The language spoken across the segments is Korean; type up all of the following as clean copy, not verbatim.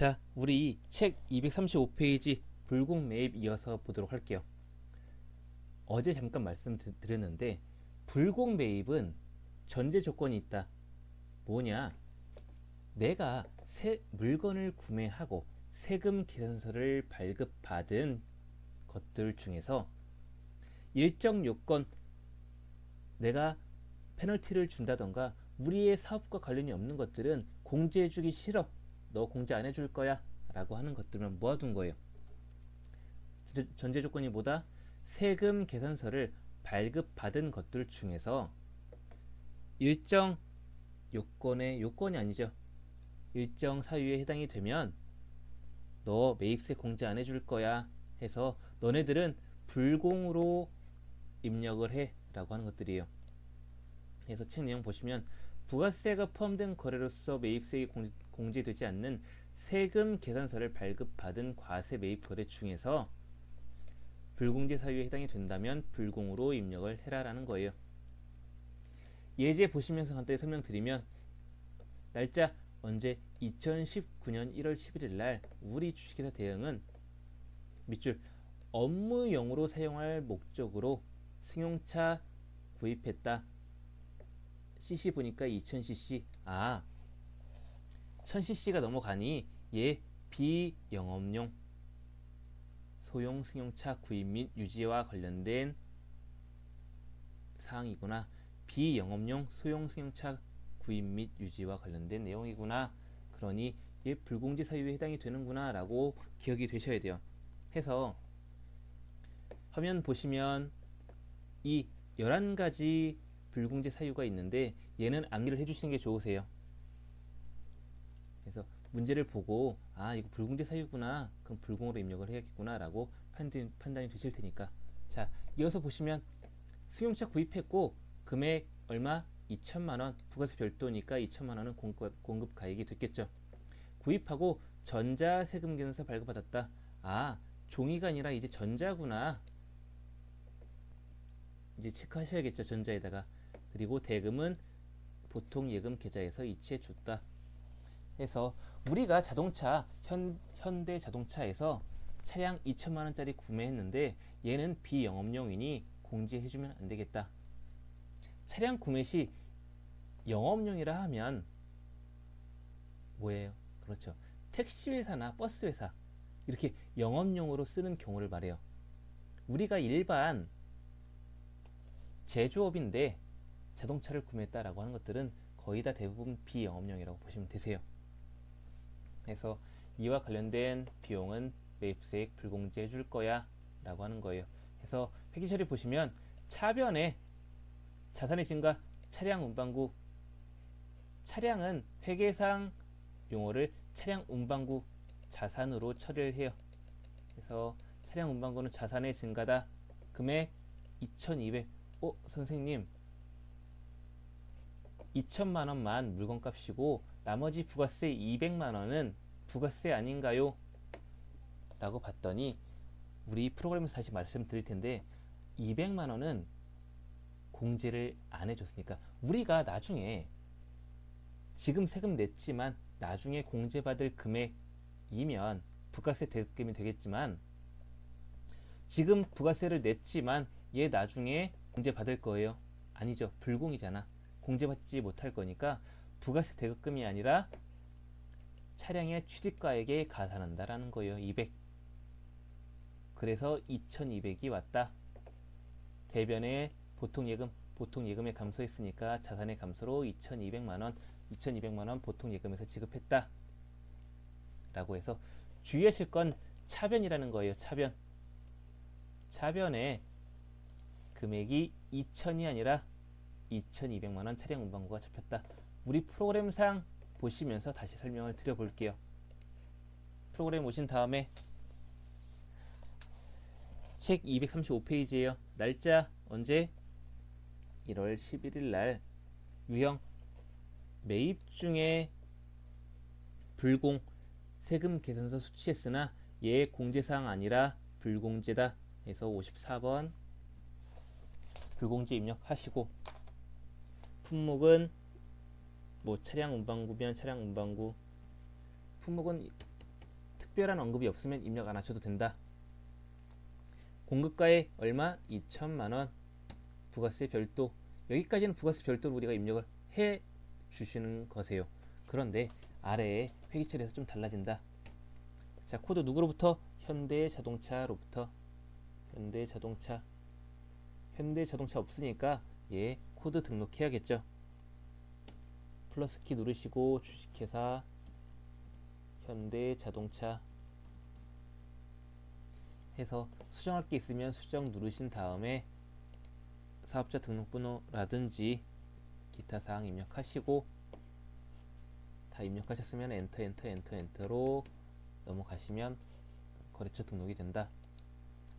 자, 우리 책 235페이지 불공 매입 이어서 보도록 할게요. 어제 잠깐 말씀드렸는데 불공 매입은 전제 조건이 있다. 뭐냐? 내가 물건을 구매하고 세금 계산서를 발급받은 것들 중에서 일정 요건, 내가 페널티를 준다던가 우리의 사업과 관련이 없는 것들은 공제해주기 싫어, 너 공제 안 해줄 거야 라고 하는 것들만 모아둔 거예요. 전제 조건이 뭐다? 세금 계산서를 발급받은 것들 중에서 일정 요건이 아니죠, 일정 사유에 해당이 되면 너 매입세 공제 안 해줄 거야 해서 너네들은 불공으로 입력을 해 라고 하는 것들이에요. 그래서 책 내용 보시면 부가세가 포함된 거래로서 매입세액이 공제되지 않는 세금 계산서를 발급받은 과세 매입 거래 중에서 불공제 사유에 해당이 된다면 불공으로 입력을 해라라는 거예요. 예제 보시면서 간단히 설명드리면, 날짜 언제 2019년 1월 11일 날 우리 주식회사 대응은 밑줄 업무용으로 사용할 목적으로 승용차 구입했다. cc 보니까 2000cc. 1000cc가 넘어가니 얘 비영업용 소형 승용차 구입 및 유지와 관련된 사항이구나. 비영업용 소형 승용차 구입 및 유지와 관련된 내용이구나. 그러니 얘 불공제 사유에 해당이 되는구나 라고 기억이 되셔야 돼요. 해서 화면 보시면 이 11가지 불공제 사유가 있는데 얘는 암기를 해주시는 게 좋으세요. 그래서 문제를 보고 이거 불공제 사유구나, 그럼 불공으로 입력을 해야겠구나 라고 판단이 되실 테니까. 자, 이어서 보시면 승용차 구입했고 금액 얼마? 2천만원, 부가세 별도니까 2천만원은 공급 가액이 됐겠죠. 구입하고 전자세금 계산서 발급받았다. 종이가 아니라 이제 전자구나, 이제 체크하셔야겠죠, 전자에다가. 그리고 대금은 보통 예금 계좌에서 이체해 줬다 해서 우리가 자동차 현대 자동차에서 차량 2천만원짜리 구매했는데 얘는 비영업용이니 공제해주면 안 되겠다. 차량 구매 시 영업용이라 하면 뭐예요? 그렇죠, 택시회사나 버스회사 이렇게 영업용으로 쓰는 경우를 말해요. 우리가 일반 제조업인데 자동차를 구매했다라고 하는 것들은 거의 다 대부분 비영업용이라고 보시면 되세요. 그래서 이와 관련된 비용은 매입세액 불공제 해줄 거야 라고 하는 거예요. 그래서 회계처리 보시면 차변에 자산의 증가, 차량 운반구, 차량은 회계상 용어를 차량 운반구 자산으로 처리를 해요. 그래서 차량 운반구는 자산의 증가다. 금액 2200. 선생님 2천만원만 물건값이고 나머지 부가세 200만원은 부가세 아닌가요? 라고 봤더니 우리 프로그램에서 다시 말씀드릴 텐데 200만원은 공제를 안 해줬으니까 우리가 나중에 지금 세금 냈지만 나중에 공제받을 금액이면 부가세 대금이 되겠지만, 지금 부가세를 냈지만 얘 나중에 공제받을 거예요? 아니죠, 불공이잖아. 공제받지 못할 거니까 부가세 대금이 아니라 차량의 취득가액에 가산한다라는 거예요. 200. 그래서 2200이 왔다. 대변에 보통 예금에 감소했으니까 자산의 감소로 2200만원 보통 예금에서 지급했다 라고 해서 주의하실 건 차변이라는 거예요. 차변에 금액이 2000이 아니라 2200만원 차량 운반구가 잡혔다. 우리 프로그램상 보시면서 다시 설명을 드려볼게요. 프로그램 오신 다음에 책 235페이지에요. 날짜 언제? 1월 11일 날. 유형 매입 중에 불공 세금 계산서 수취했으나 얘 공제사항 아니라 불공제다 해서 54번 불공제 입력하시고, 품목은 차량 운반구면 차량 운반구, 품목은 특별한 언급이 없으면 입력 안 하셔도 된다. 공급가액 얼마? 2천만원. 부가세 별도. 여기까지는 부가세 별도로 우리가 입력을 해 주시는 거세요. 그런데 아래에 회계처리에서 좀 달라진다. 자, 코드 누구로부터? 현대자동차로부터. 현대자동차. 현대자동차 없으니까 얘 코드 등록해야겠죠. 플러스 키 누르시고 주식회사 현대자동차 해서 수정할 게 있으면 수정 누르신 다음에 사업자 등록번호라든지 기타 사항 입력하시고, 다 입력하셨으면 엔터로 넘어가시면 거래처 등록이 된다.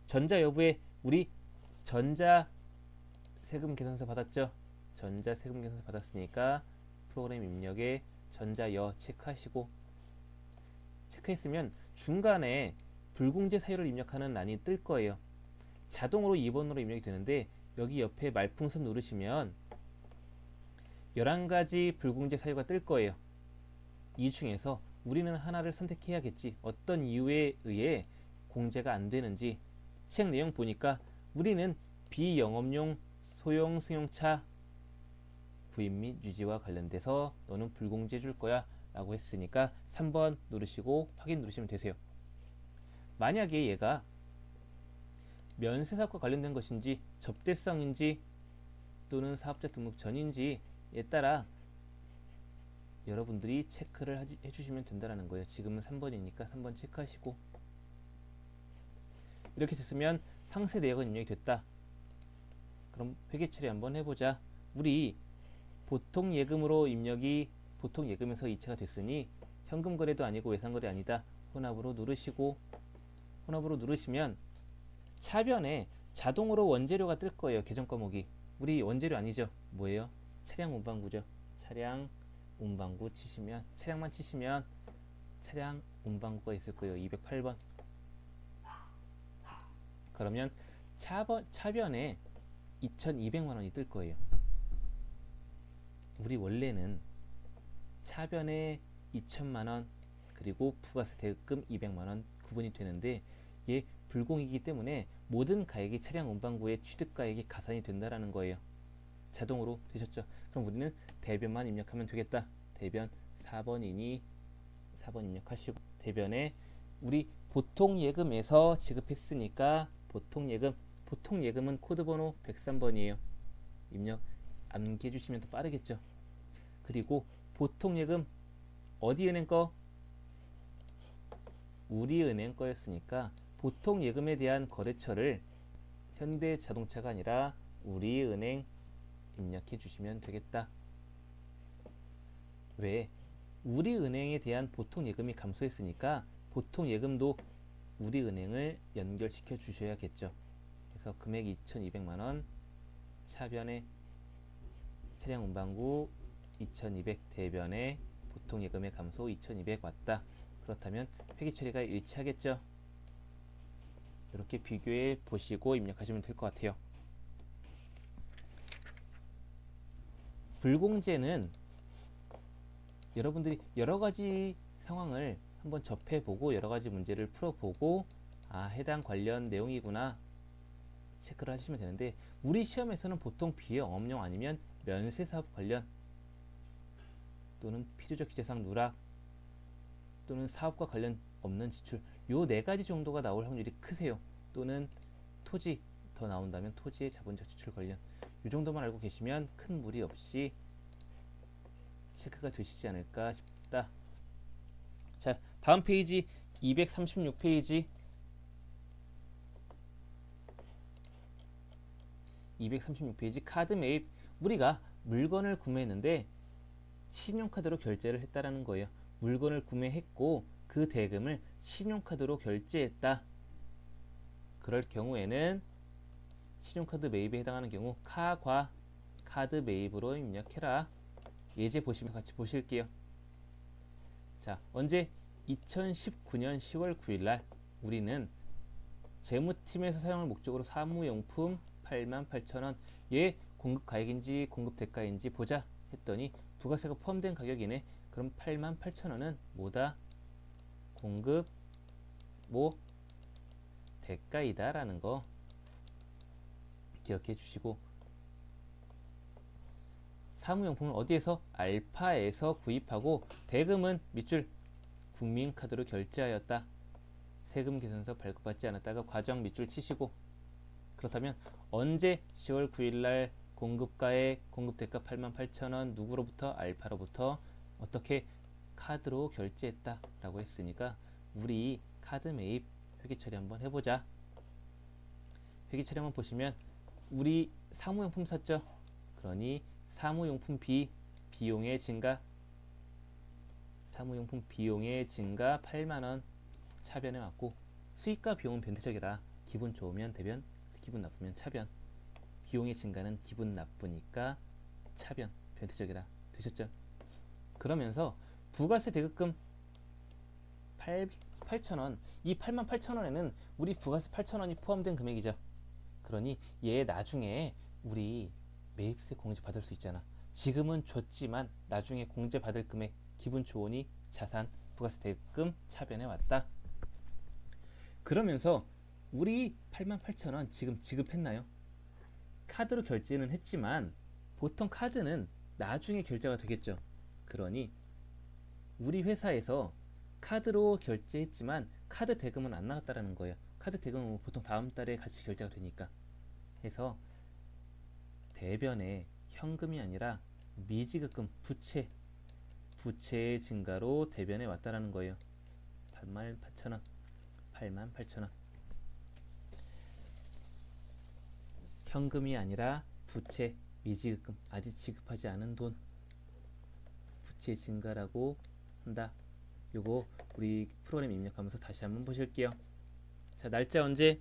전자 여부에 우리 전자 세금 계산서 받았죠? 전자 세금 계산서 받았으니까 프로그램 입력에 전자 여 체크하시고, 체크했으면 중간에 불공제 사유를 입력하는 란이 뜰 거예요. 자동으로 2번으로 입력이 되는데 여기 옆에 말풍선 누르시면 11가지 불공제 사유가 뜰 거예요. 이 중에서 우리는 하나를 선택해야겠지. 어떤 이유에 의해 공제가 안 되는지. 책 내용 보니까 우리는 비영업용 소형 승용차 구입 및 유지와 관련돼서 너는 불공제 줄 거야 라고 했으니까 3번 누르시고 확인 누르시면 되세요. 만약에 얘가 면세사업과 관련된 것인지 접대성인지 또는 사업자 등록 전인지에 따라 여러분들이 체크를 해주시면 된다는 거예요. 지금은 3번이니까 3번 체크하시고, 이렇게 됐으면 상세 내역은 입력이 됐다. 그럼 회계 처리 한번 해보자. 우리 보통 예금으로 입력이 보통 예금에서 이체가 됐으니 현금 거래도 아니고 외상 거래 아니다. 혼합으로 누르시고, 혼합으로 누르시면 차변에 자동으로 원재료가 뜰 거예요. 계정 과목이. 우리 원재료 아니죠? 뭐예요? 차량 운반구죠. 차량 운반구 치시면, 차량만 치시면 차량 운반구가 있을 거예요. 208번. 그러면 차변에 2,200만 원이 뜰 거예요. 우리 원래는 차변에 2천만 원 그리고 부가세 대금 200만 원 구분이 되는데, 얘 불공이기 때문에 모든 가액이 차량 운반구의 취득가액이 가산이 된다라는 거예요. 자동으로 되셨죠? 그럼 우리는 대변만 입력하면 되겠다. 대변 4번이니 4번 입력하시고, 대변에 우리 보통 예금에서 지급했으니까 보통 예금은 코드 번호 103번이에요. 입력 암기해 주시면 더 빠르겠죠. 그리고 보통 예금 어디 은행 거? 우리은행 거였으니까 보통 예금에 대한 거래처를 현대자동차가 아니라 우리은행 입력해 주시면 되겠다. 왜? 우리은행에 대한 보통 예금이 감소했으니까 보통 예금도 우리은행을 연결시켜 주셔야겠죠. 그래서 금액 2,200만 원, 차변에 차량 운반구 2,200 대변에 보통 예금의 감소 2,200 왔다. 그렇다면 회계 처리가 일치하겠죠. 이렇게 비교해 보시고 입력하시면 될 것 같아요. 불공제는 여러분들이 여러 가지 상황을 한번 접해보고 여러 가지 문제를 풀어보고, 아, 해당 관련 내용이구나 체크를 하시면 되는데, 우리 시험에서는 보통 비영업용 아니면 면세사업 관련 또는 필요적 기재사항 누락 또는 사업과 관련 없는 지출, 요 네 가지 정도가 나올 확률이 크세요. 또는 토지 더 나온다면 토지의 자본적 지출 관련, 요 정도만 알고 계시면 큰 무리 없이 체크가 되시지 않을까 싶다. 자, 다음 페이지 236페이지 236페이지 카드 매입. 우리가 물건을 구매했는데 신용카드로 결제를 했다라는 거예요. 물건을 구매했고 그 대금을 신용카드로 결제했다. 그럴 경우에는 신용카드 매입에 해당하는 경우 카과 카드 매입으로 입력해라. 예제 보시면 같이 보실게요. 자, 언제? 2019년 10월 9일날 우리는 재무팀에서 사용할 목적으로 사무용품 88,000원, 얘 공급 가액인지 공급 대가인지 보자 했더니 부가세가 포함된 가격이네. 그럼 88,000원은 뭐다? 공급 뭐 대가이다 라는 거 기억해 주시고, 사무용품은 어디에서? 알파에서 구입하고 대금은 밑줄 국민카드로 결제하였다. 세금 계산서 발급받지 않았다가 과정 밑줄 치시고, 그렇다면 언제 10월 9일날 공급가액 공급대가 88,000원 누구로부터? 알파로부터 어떻게? 카드로 결제했다 라고 했으니까 우리 카드 매입 회계 처리 한번 해보자. 회계 처리 한번 보시면 우리 사무용품 샀죠? 그러니 사무용품 비용의 증가, 사무용품 비용의 증가 8만원 차변에 왔고, 수익과 비용은 변태적이라 기분 좋으면 대변, 기분 나쁘면 차변. 비용의 증가는 기분 나쁘니까 차변, 변태적이라 되셨죠? 그러면서 부가세 대급금 8,000원, 이 88,000원에는 우리 부가세 8,000원이 포함된 금액이죠. 그러니 얘 나중에 우리 매입세 공제 받을 수 있잖아. 지금은 줬지만 나중에 공제 받을 금액, 기분 좋으니 자산, 부가세 대급금 차변에 왔다. 그러면서 우리 88,000원 지금 지급했나요? 카드로 결제는 했지만 보통 카드는 나중에 결제가 되겠죠. 그러니 우리 회사에서 카드로 결제했지만 카드 대금은 안 나갔다라는 거예요. 카드 대금은 보통 다음 달에 같이 결제가 되니까. 해서 대변에 현금이 아니라 미지급금, 부채의 증가로 대변에 왔다라는 거예요. 88,000원, 88,000원. 현금이 아니라 부채, 미지급금, 아직 지급하지 않은 돈, 부채 증가라고 한다. 요거 우리 프로그램 입력하면서 다시 한번 보실게요. 자, 날짜 언제?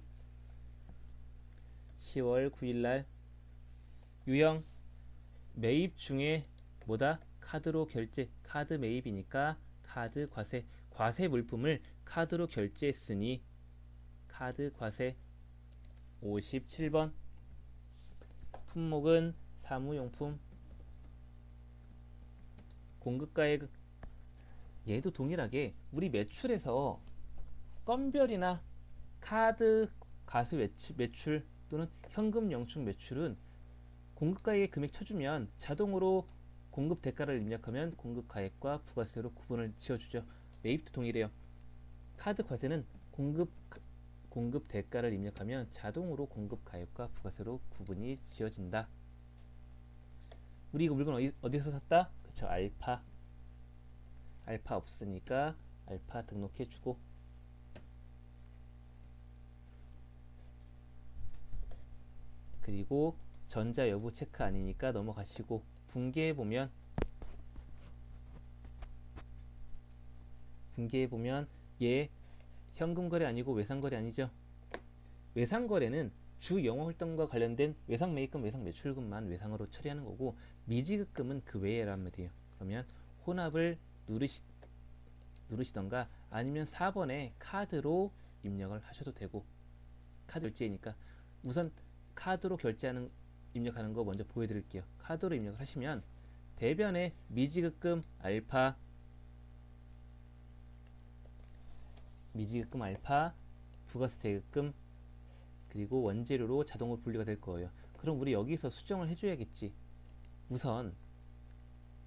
10월 9일날 유형 매입 중에 뭐다? 카드로 결제, 카드 매입이니까 카드 과세, 과세 물품을 카드로 결제했으니 카드 과세. 57번 품목은 사무용품, 공급가액, 얘도 동일하게 우리 매출에서 건별이나 카드 과세 매출 또는 현금 영축 매출은 공급가액의 금액 쳐주면 자동으로 공급 대가를 입력하면 공급가액과 부가세로 구분을 지어주죠. 매입도 동일해요. 카드 과세는 공급 대가를 입력하면 자동으로 공급가액과 부가세로 구분이 지어진다. 우리 이거 물건 어디서 샀다? 그쵸, 알파. 알파 없으니까 알파 등록해주고, 그리고 전자 여부 체크 아니니까 넘어가시고, 분기해보면 얘 현금거래 아니고 외상거래 아니죠. 외상거래는 주 영업활동과 관련된 외상매입금, 외상매출금만 외상으로 처리하는 거고, 미지급금은 그 외에란 말이에요. 그러면 혼합을 누르시던가 아니면 4번에 카드로 입력을 하셔도 되고, 카드 결제니까 우선 카드로 입력하는 거 먼저 보여드릴게요. 카드로 입력을 하시면 대변에 미지급금 알파, 부가세 대급금, 그리고 원재료로 자동으로 분리가 될 거예요. 그럼 우리 여기서 수정을 해줘야겠지. 우선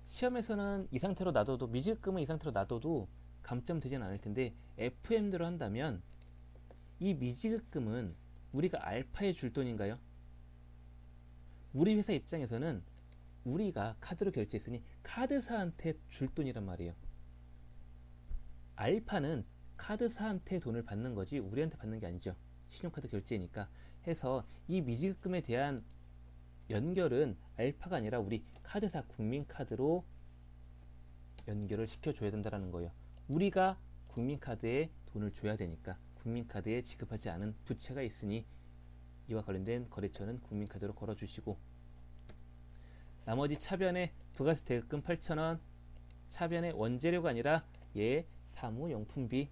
시험에서는 이 상태로 놔둬도, 미지급금은 이 상태로 놔둬도 감점되진 않을 텐데 FM대로 한다면 이 미지급금은 우리가 알파에 줄 돈인가요? 우리 회사 입장에서는 우리가 카드로 결제했으니 카드사한테 줄 돈이란 말이에요. 알파는 카드사한테 돈을 받는 거지 우리한테 받는 게 아니죠. 신용카드 결제니까. 해서 이 미지급금에 대한 연결은 알파가 아니라 우리 카드사 국민카드로 연결을 시켜줘야 된다는 거예요. 우리가 국민카드에 돈을 줘야 되니까 국민카드에 지급하지 않은 부채가 있으니 이와 관련된 거래처는 국민카드로 걸어주시고, 나머지 차변에 부가세 대급금 8,000원, 차변에 원재료가 아니라 얘 사무용품비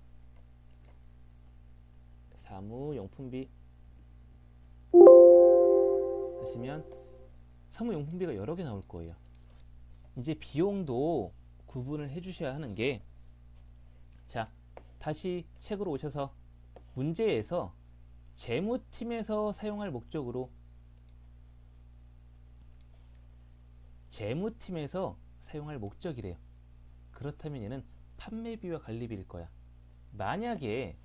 하시면 사무용품비가 여러 개 나올 거예요. 이제 비용도 구분을 해 주셔야 하는 게, 자, 다시 책으로 오셔서 문제에서 재무팀에서 사용할 목적으로 재무팀에서 사용할 목적이래요. 그렇다면 얘는 판매비와 관리비일 거야. 만약에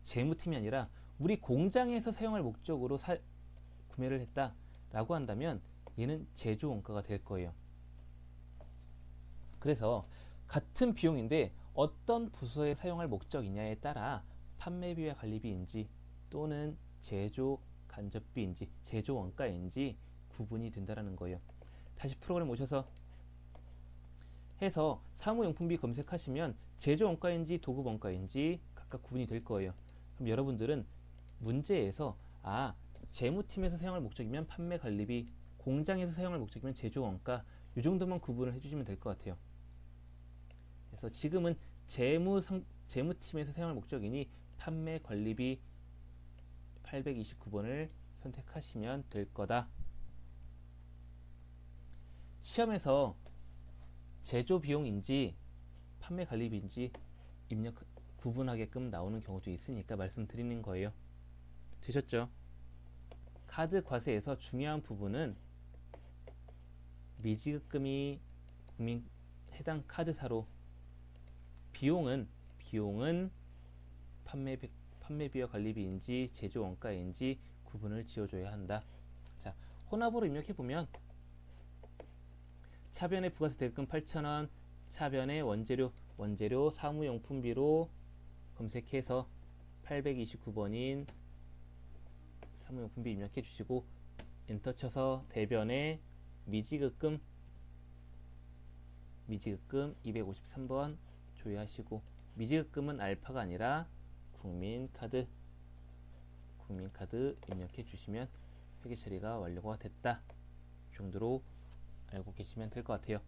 재무팀이 아니라 우리 공장에서 사용할 목적으로 구매를 했다라고 한다면 얘는 제조 원가가 될 거예요. 그래서 같은 비용인데 어떤 부서에 사용할 목적이냐에 따라 판매비와 관리비인지 또는 제조 간접비인지 제조 원가인지 구분이 된다는 거예요. 다시 프로그램 오셔서 해서 사무용품비 검색하시면 제조 원가인지 도급 원가인지 각각 구분이 될 거예요. 그럼 여러분들은 문제에서 재무팀에서 사용할 목적이면 판매 관리비, 공장에서 사용할 목적이면 제조 원가, 이 정도만 구분을 해주시면 될 것 같아요. 그래서 지금은 재무팀에서 사용할 목적이니 판매 관리비 829번을 선택하시면 될 거다. 시험에서 제조 비용인지 판매 관리비인지 구분하게끔 나오는 경우도 있으니까 말씀드리는 거예요. 되셨죠? 카드 과세에서 중요한 부분은 미지급금이 해당 카드사로 비용은 판매비와 관리비인지 제조 원가인지 구분을 지어줘야 한다. 자, 혼합으로 입력해보면 차변에 부가세 대금 8,000원, 차변에 원재료 사무용품비로 검색해서 829번인 사무용품비 입력해 주시고 엔터 쳐서 대변에 미지급금 253번 조회하시고, 미지급금은 알파가 아니라 국민카드 입력해 주시면 회계 처리가 완료가 됐다. 이 정도로 알고 계시면 될 것 같아요.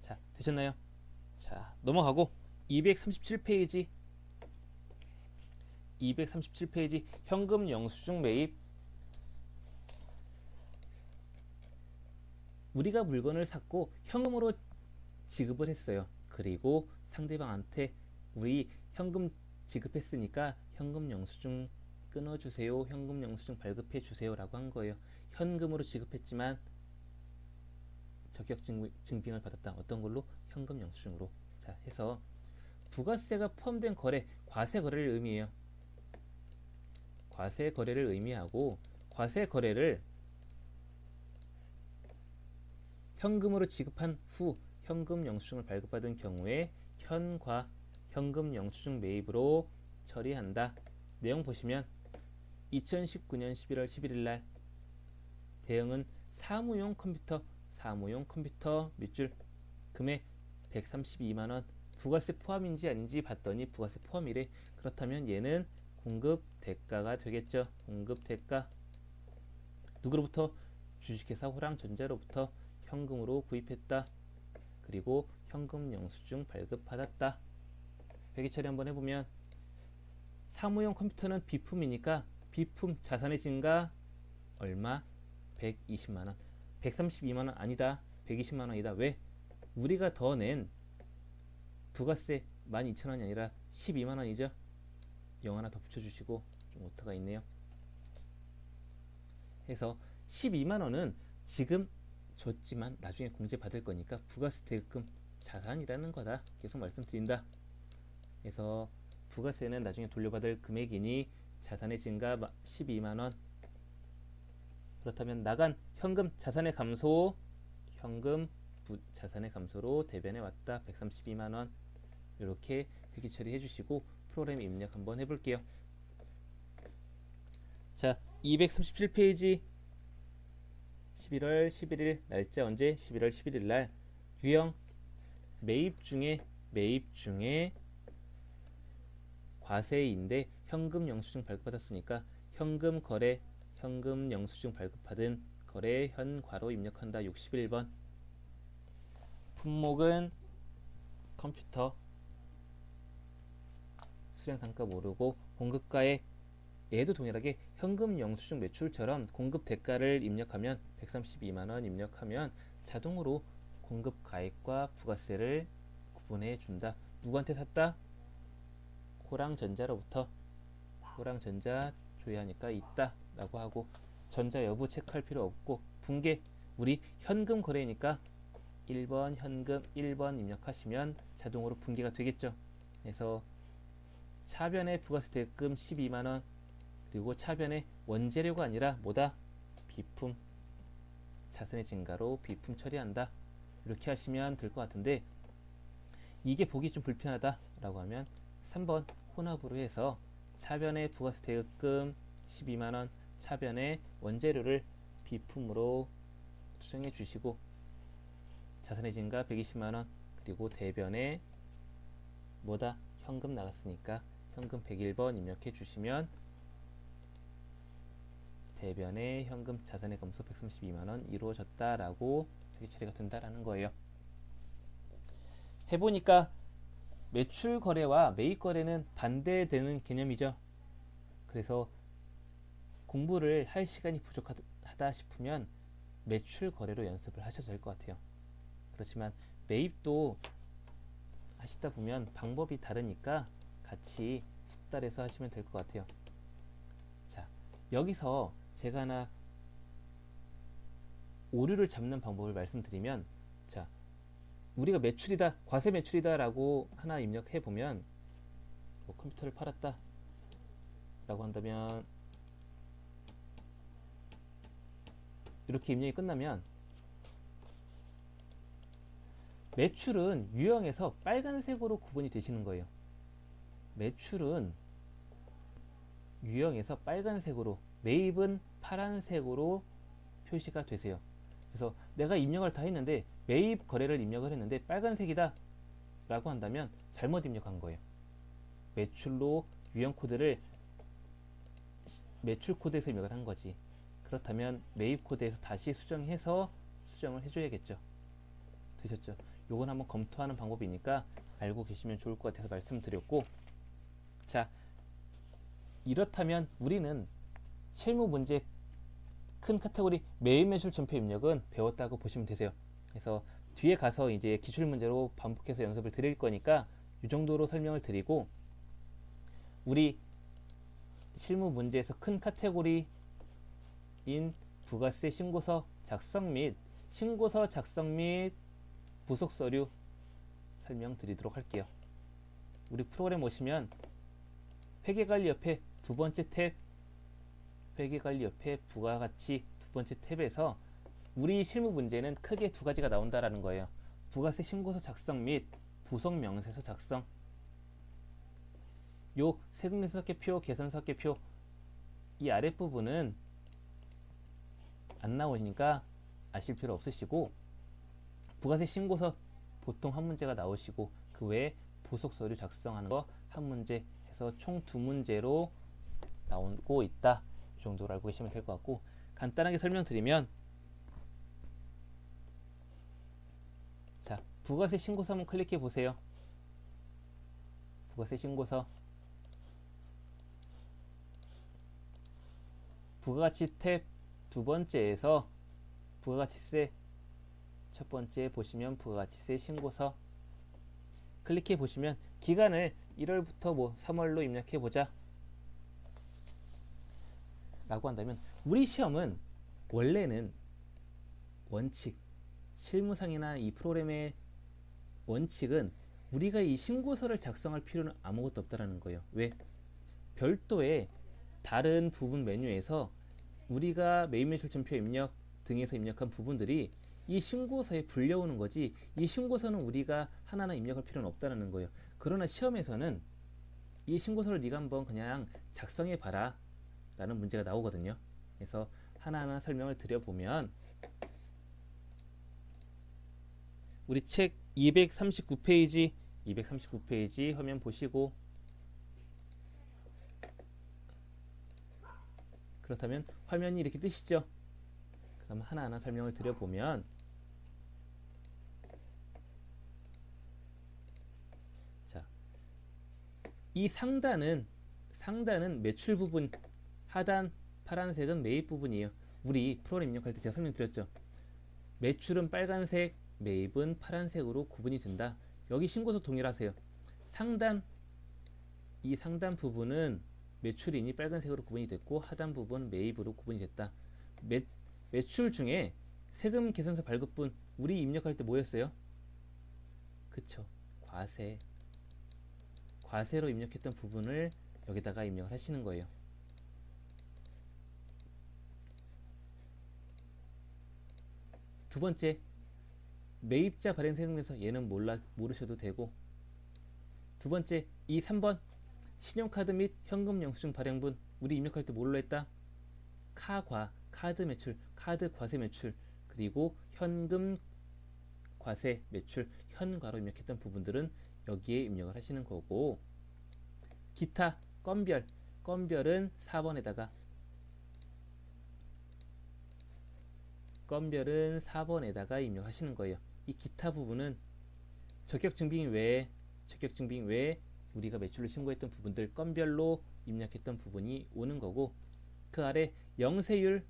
자, 되셨나요? 자, 넘어가고 237페이지 현금 영수증 매입. 우리가 물건을 샀고 현금으로 지급을 했어요. 그리고 상대방한테 우리 현금 지급했으니까 현금 영수증 끊어주세요, 현금 영수증 발급해 주세요 라고 한 거예요. 현금으로 지급했지만 적격 증빙을 받았다. 어떤 걸로? 현금 영수증으로. 자, 해서 부가세가 포함된 거래, 과세 거래를 의미해요. 과세 거래를 의미하고, 과세 거래를 현금으로 지급한 후 현금 영수증을 발급받은 경우에 현금 영수증 매입으로 처리한다. 내용 보시면 2019년 11월 11일 날 대응은 사무용 컴퓨터 밑줄 금액 132만원, 부가세 포함인지 아닌지 봤더니 부가세 포함이래. 그렇다면 얘는 공급 대가가 되겠죠. 공급 대가. 누구로부터? 주식회사 호랑전자로부터 현금으로 구입했다. 그리고 현금 영수증 발급받았다. 회계 처리 한번 해보면 사무용 컴퓨터는 비품이니까 비품 자산의 증가 얼마? 120만원. 132만원 아니다. 120만원이다. 왜? 우리가 더 낸 부가세 12,000원이 아니라 12만원이죠. 0 하나 더 붙여주시고, 좀 오타가 있네요. 해서 12만원은 지금 줬지만 나중에 공제 받을 거니까 부가세 대금 자산이라는 거다. 계속 말씀드린다. 그래서 부가세는 나중에 돌려받을 금액이니 자산의 증가 12만원. 그렇다면 나간 현금 자산의 감소, 자산의 감소로 대변해 왔다. 132만원. 이렇게 회계 처리해 주시고 프로그램 입력 한번 해볼게요. 자, 237페이지 11월 11일 날짜 언제? 11월 11일 날 유형 매입 중에 과세인데 현금 영수증 발급받았으니까 현금 거래, 현금 영수증 발급받은 거래 현과로 입력한다. 61번. 품목은 컴퓨터, 수량 단가 모르고 공급가액, 얘도 동일하게 현금 영수증 매출처럼 공급 대가를 입력하면 132만원 입력하면 자동으로 공급 가액과 부가세를 구분해 준다. 누구한테 샀다? 호랑전자로부터 호랑전자 조회하니까 있다 라고 하고, 전자 여부 체크할 필요 없고, 붕괴 우리 현금 거래니까 1번 현금 1번 입력하시면 자동으로 붕괴가 되겠죠. 그래서 차변에 부가세 대금 12만원, 그리고 차변에 원재료가 아니라 뭐다? 비품, 자산의 증가로 비품 처리한다. 이렇게 하시면 될 것 같은데, 이게 보기 좀 불편하다 라고 하면 3번 혼합으로 해서 차변에 부가세 대금 12만원, 차변에 원재료를 비품으로 수정해 주시고, 자산의 증가 120만원, 그리고 대변에 뭐다? 현금 나갔으니까 현금 101번 입력해 주시면 대변에 현금 자산의 감소 132만원 이루어졌다라고 회계 처리가 된다라는 거예요. 해보니까 매출 거래와 매입 거래는 반대되는 개념이죠. 그래서 공부를 할 시간이 부족하다 싶으면 매출 거래로 연습을 하셔도 될 것 같아요. 그렇지만 매입도 하시다 보면 방법이 다르니까 같이 숙달해서 하시면 될 것 같아요. 자, 여기서 제가 하나 오류를 잡는 방법을 말씀드리면, 자, 우리가 매출이다, 과세 매출이다 라고 하나 입력해 보면, 뭐 컴퓨터를 팔았다 라고 한다면 이렇게 입력이 끝나면 매출은 유형에서 빨간색으로 구분이 되시는 거예요. 매출은 유형에서 빨간색으로, 매입은 파란색으로 표시가 되세요. 그래서 내가 입력을 다 했는데 매입 거래를 입력을 했는데 빨간색이다 라고 한다면 잘못 입력한 거예요. 매출로 유형 코드를 매출 코드에서 입력을 한 거지. 그렇다면 매입 코드에서 다시 수정해서 수정을 해줘야겠죠. 되셨죠? 요건 한번 검토하는 방법이니까 알고 계시면 좋을 것 같아서 말씀드렸고, 자, 이렇다면 우리는 실무 문제 큰 카테고리 매입 매출 전표 입력은 배웠다고 보시면 되세요. 그래서 뒤에 가서 이제 기출 문제로 반복해서 연습을 드릴 거니까 이 정도로 설명을 드리고, 우리 실무 문제에서 큰 카테고리인 부가세 신고서 작성 및 신고서 작성 및 부속 서류 설명드리도록 할게요. 우리 프로그램 오시면 회계관리 옆에 두 번째 탭, 회계관리 옆에 부가가치 두 번째 탭에서 우리 실무 문제는 크게 두 가지가 나온다라는 거예요. 부가세 신고서 작성 및 부속 명세서 작성. 요 세금계산서계표, 계산서계표 이 아랫부분은 안 나오니까 아실 필요 없으시고, 부가세 신고서 보통 한 문제가 나오시고 그 외에 부속 서류 작성하는 거 한 문제 해서 총 두 문제로 나오고 있다. 이 정도로 알고 계시면 될 것 같고, 간단하게 설명드리면, 자, 부가세 신고서 한번 클릭해 보세요. 부가세 신고서 부가가치 탭 두 번째에서 부가가치세 첫 번째 보시면 부가가치세 신고서 클릭해 보시면 기간을 1월부터 뭐 3월로 입력해 보자 라고 한다면, 우리 시험은 원래는 원칙, 실무상이나 이 프로그램의 원칙은 우리가 이 신고서를 작성할 필요는 아무것도 없다라는 거예요. 왜? 별도의 다른 부분 메뉴에서 우리가 매입 매출 전표 입력 등에서 입력한 부분들이 이 신고서에 불려오는 거지, 이 신고서는 우리가 하나하나 입력할 필요는 없다는 거예요. 그러나 시험에서는 이 신고서를 네가 한번 그냥 작성해 봐라 라는 문제가 나오거든요. 그래서 하나하나 설명을 드려보면, 우리 책 239페이지 화면 보시고, 그렇다면 화면이 이렇게 뜨시죠? 그럼 하나하나 설명을 드려보면, 자, 이 상단은 매출 부분, 하단 파란색은 매입 부분이에요. 우리 프로그램 입력할 때 제가 설명드렸죠. 매출은 빨간색, 매입은 파란색으로 구분이 된다. 여기 신고서 동일하세요. 상단 이 상단 부분은 매출인이 빨간색으로 구분이 됐고 하단 부분 매입으로 구분이 됐다. 매출 중에 세금 계산서 발급분 우리 입력할 때 뭐였어요? 그쵸, 과세로 입력했던 부분을 여기다가 입력을 하시는 거예요. 두 번째, 매입자 발행 세금에서 얘는 모르셔도 되고, 두 번째, 이 3번 신용카드 및 현금 영수증 발행분 우리 입력할 때 뭘로 했다? 카드 매출, 카드 과세 매출, 그리고 현금 과세 매출, 현과로 입력했던 부분들은 여기에 입력을 하시는 거고, 기타 건별은 4번에다가 입력하시는 거예요. 이 기타 부분은 적격증빙 외에 우리가 매출을 신고했던 부분들 건별로 입력했던 부분이 오는 거고, 그 아래 영세율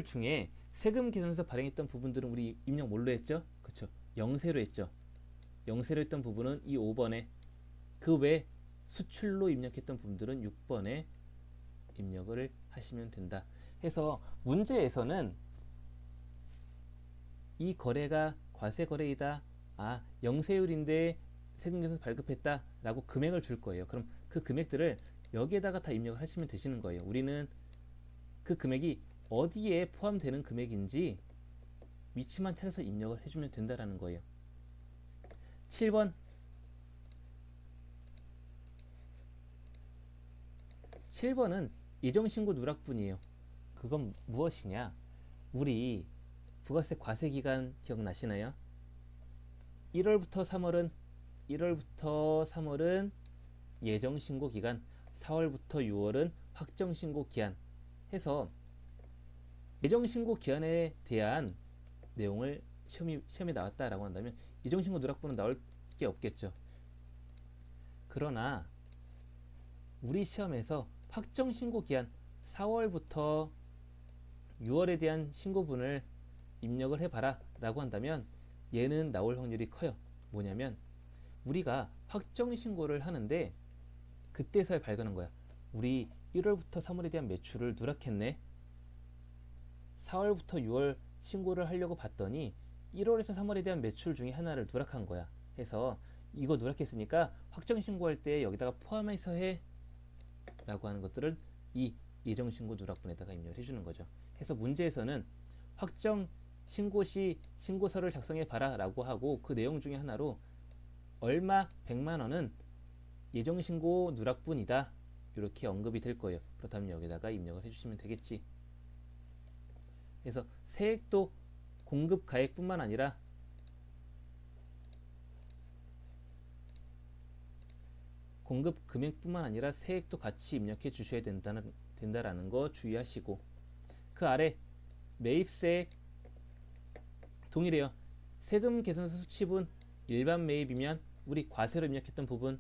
중에 세금 계산서 발행했던 부분들은 우리 입력 뭘로 했죠? 그쵸, 영세로 했죠. 영세로 했던 부분은 이 5번에, 그 외 수출로 입력했던 부분들은 6번에 입력을 하시면 된다. 해서 문제에서는 이 거래가 과세 거래이다, 영세율인데 세금계산서 발급했다 라고 금액을 줄 거예요. 그럼 그 금액들을 여기에다가 다 입력을 하시면 되시는 거예요. 우리는 그 금액이 어디에 포함되는 금액인지 위치만 찾아서 입력을 해주면 된다라는 거예요. 7번은 예정신고 누락분이에요. 그건 무엇이냐? 우리 부가세 과세기간 기억나시나요? 1월부터 3월은 예정신고 기간, 4월부터 6월은 확정신고 기한 해서 예정신고 기한에 대한 내용을 시험에 나왔다라고 한다면 예정신고 누락분은 나올 게 없겠죠. 그러나 우리 시험에서 확정신고 기한 4월부터 6월에 대한 신고분을 입력을 해봐라 라고 한다면 얘는 나올 확률이 커요. 뭐냐면 우리가 확정신고를 하는데 그때서야 발견한 거야. 우리 1월부터 3월에 대한 매출을 누락했네. 4월부터 6월 신고를 하려고 봤더니 1월에서 3월에 대한 매출 중에 하나를 누락한 거야. 해서 이거 누락했으니까 확정신고할 때 여기다가 포함해서 해 라고 하는 것들을 이 예정신고 누락분에다가 입력을 해주는 거죠. 해서 문제에서는 확정 신고 시 신고서를 작성해 봐라 라고 하고 그 내용 중에 하나로 얼마 100만원은 예정신고 누락분이다 이렇게 언급이 될 거예요. 그렇다면 여기다가 입력을 해주시면 되겠지. 그래서 세액도 공급 가액뿐만 아니라 공급 금액뿐만 아니라 세액도 같이 입력해 주셔야 된다라는 거 주의하시고, 그 아래 매입세액 동일해요. 세금 계산서 수치분 일반 매입이면 우리 과세로 입력했던 부분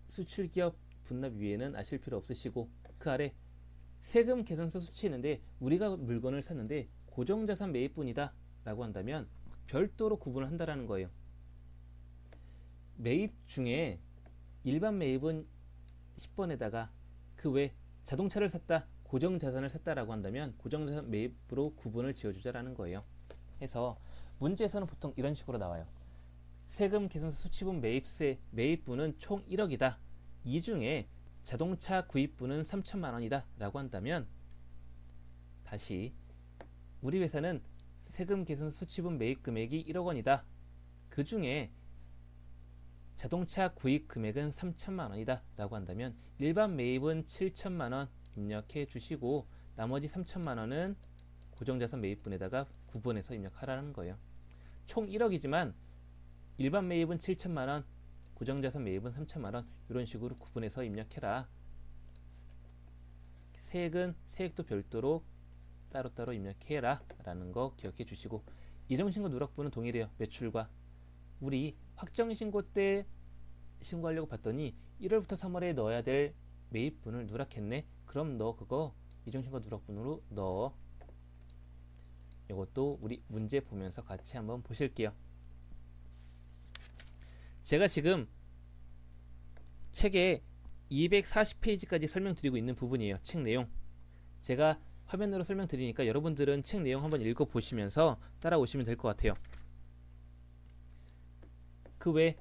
수출기업 분납 위에는 아실 필요 없으시고, 그 아래 세금 계산서 수치인데 우리가 물건을 샀는데 고정자산 매입분이다 라고 한다면 별도로 구분을 한다라는 거예요. 매입 중에 일반 매입은 10번에다가 그 외 자동차를 샀다, 고정자산을 샀다라고 한다면 고정자산 매입으로 구분을 지어주자라는 거예요. 해서 문제에서는 보통 이런 식으로 나와요. 세금 계산서 수치분 매입분은 총 1억이다. 이 중에 자동차 구입분은 3천만 원이다 라고 한다면, 다시 우리 회사는 세금 계산서 수치분 매입 금액이 1억 원이다. 그 중에 자동차 구입 금액은 3천만 원이다 라고 한다면 일반 매입은 7천만 원 입력해 주시고 나머지 3천만 원은 고정자산 매입분에다가 구분해서 입력하라는 거예요. 총 1억이지만 일반 매입은 7천만 원, 고정자산 매입은 3천만 원 이런 식으로 구분해서 입력해라. 세액도 별도로 따로따로 입력해라 라는 거 기억해 주시고, 예정신고 누락분은 동일해요. 매출과 우리 확정신고 때 신고하려고 봤더니 1월부터 3월에 넣어야 될 매입분을 누락했네. 그럼 너 그거 예정신고 누락분으로 넣어. 이것도 우리 문제 보면서 같이 한번 보실게요. 제가 지금 책에 240페이지까지 설명드리고 있는 부분이에요. 책 내용. 제가 화면으로 설명드리니까 여러분들은 책 내용 한번 읽어보시면서 따라오시면 될 것 같아요. 그 외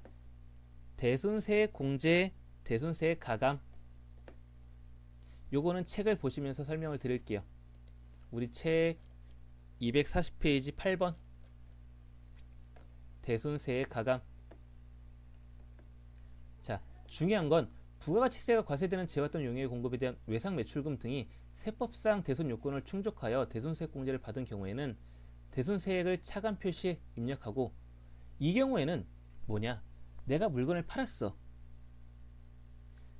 대손세액 공제, 대손세액 가감, 요거는 책을 보시면서 설명을 드릴게요. 우리 책 240페이지 8번 대손세액 가감. 자, 중요한 건 부가가치세가 과세되는 재화 또는 용역의 공급에 대한 외상 매출금 등이 세법상 대손 요건을 충족하여 대손세액 공제를 받은 경우에는 대손세액을 차감 표시에 입력하고, 이 경우에는 뭐냐? 내가 물건을 팔았어.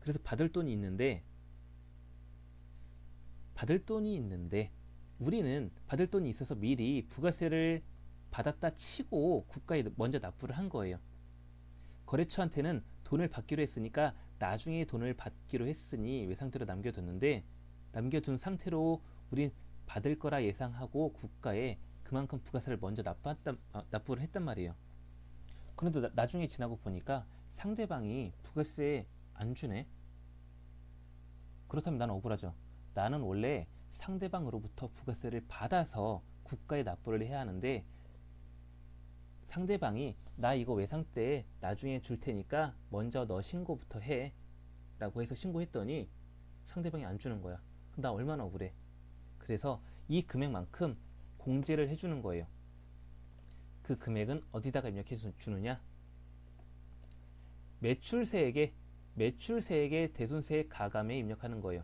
그래서 받을 돈이 있는데 우리는 받을 돈이 있어서 미리 부가세를 받았다 치고 국가에 먼저 납부를 한 거예요. 거래처한테는 돈을 받기로 했으니까 나중에 돈을 받기로 했으니 외상대로 남겨둔 상태로 우린 받을 거라 예상하고 국가에 그만큼 부가세를 먼저 납부를 했단 말이에요. 그런데 나중에 지나고 보니까 상대방이 부가세 안 주네. 그렇다면 나는 억울하죠. 나는 원래 상대방으로부터 부가세를 받아서 국가에 납부를 해야 하는데, 상대방이 나 이거 외상 때 나중에 줄 테니까 먼저 너 신고부터 해 라고 해서 신고했더니 상대방이 안 주는 거야. 그럼 나 얼마나 억울해. 그래서 이 금액만큼 공제를 해주는 거예요. 그 금액은 어디다가 입력해 주느냐? 매출세액의 대손세액 가감에 입력하는 거예요.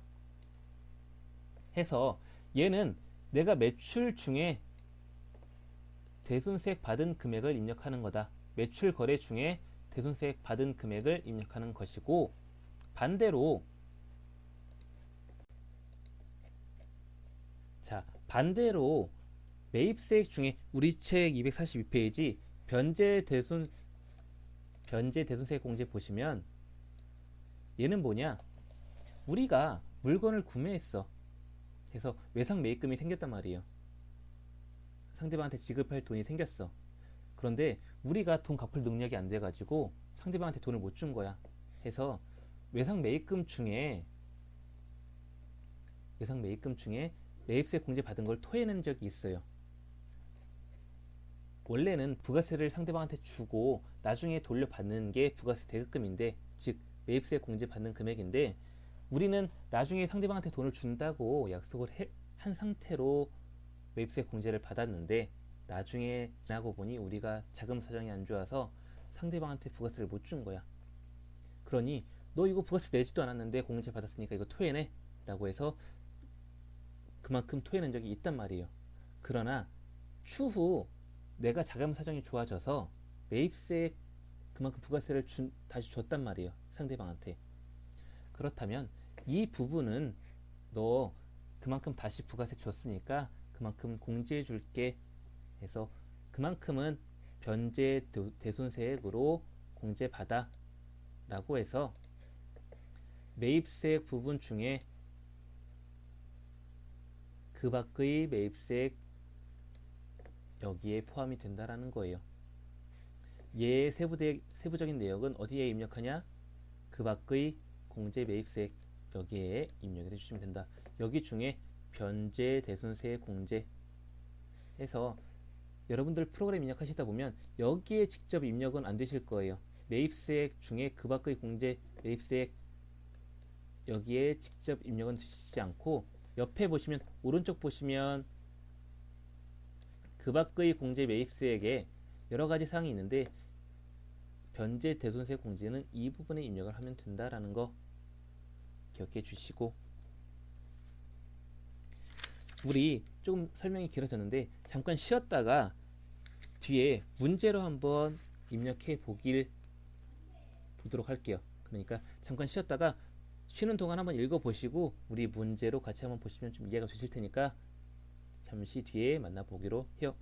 해서 얘는 내가 매출 중에 대손세액 받은 금액을 입력하는 거다. 매출 거래 중에 대손세액 받은 금액을 입력하는 것이고, 반대로 매입세액 중에 우리 책 242페이지 변제 대손세액 공제 보시면 얘는 뭐냐? 우리가 물건을 구매했어. 그래서 외상 매입금이 생겼단 말이에요. 상대방한테 지급할 돈이 생겼어. 그런데 우리가 돈 갚을 능력이 안 돼가지고 상대방한테 돈을 못 준 거야. 해서 외상 매입금 중에 매입세 공제 받은 걸 토해낸 적이 있어요. 원래는 부가세를 상대방한테 주고 나중에 돌려받는 게 부가세 대급금인데, 즉 매입세 공제 받는 금액인데, 우리는 나중에 상대방한테 돈을 준다고 약속을 한 상태로 매입세 공제를 받았는데, 나중에 지나고 보니 우리가 자금 사정이 안 좋아서 상대방한테 부가세를 못 준 거야. 그러니 너 이거 부가세 내지도 않았는데 공제 받았으니까 이거 토해내 라고 해서 그만큼 토해낸 적이 있단 말이에요. 그러나 추후 내가 자금 사정이 좋아져서 매입세 그만큼 부가세를 다시 줬단 말이에요. 상대방한테. 그렇다면 이 부분은 너 그만큼 다시 부가세 줬으니까 그만큼 공제해 줄게 해서 그만큼은 변제 대손세액으로 공제받아 라고 해서 매입세액 부분 중에 그 밖의 매입세액 여기에 포함이 된다라는 거예요. 얘의 세부적인 내역은 어디에 입력하냐? 그 밖의 공제 매입세액 여기에 입력을 해주시면 된다. 여기 중에 변제 대손세액 공제 해서 여러분들 프로그램 입력하시다 보면 여기에 직접 입력은 안 되실 거예요. 매입세액 중에 그 밖의 공제 매입세액 여기에 직접 입력은 되시지 않고, 옆에 보시면 오른쪽 보시면 그 밖의 공제 매입세액에 여러 가지 사항이 있는데, 변제 대손세액 공제는 이 부분에 입력을 하면 된다라는 거 기억해 주시고, 우리 조금 설명이 길어졌는데 잠깐 쉬었다가 뒤에 문제로 한번 입력해 보도록 할게요. 그러니까 잠깐 쉬었다가 쉬는 동안 한번 읽어보시고 우리 문제로 같이 한번 보시면 좀 이해가 되실 테니까 잠시 뒤에 만나보기로 해요.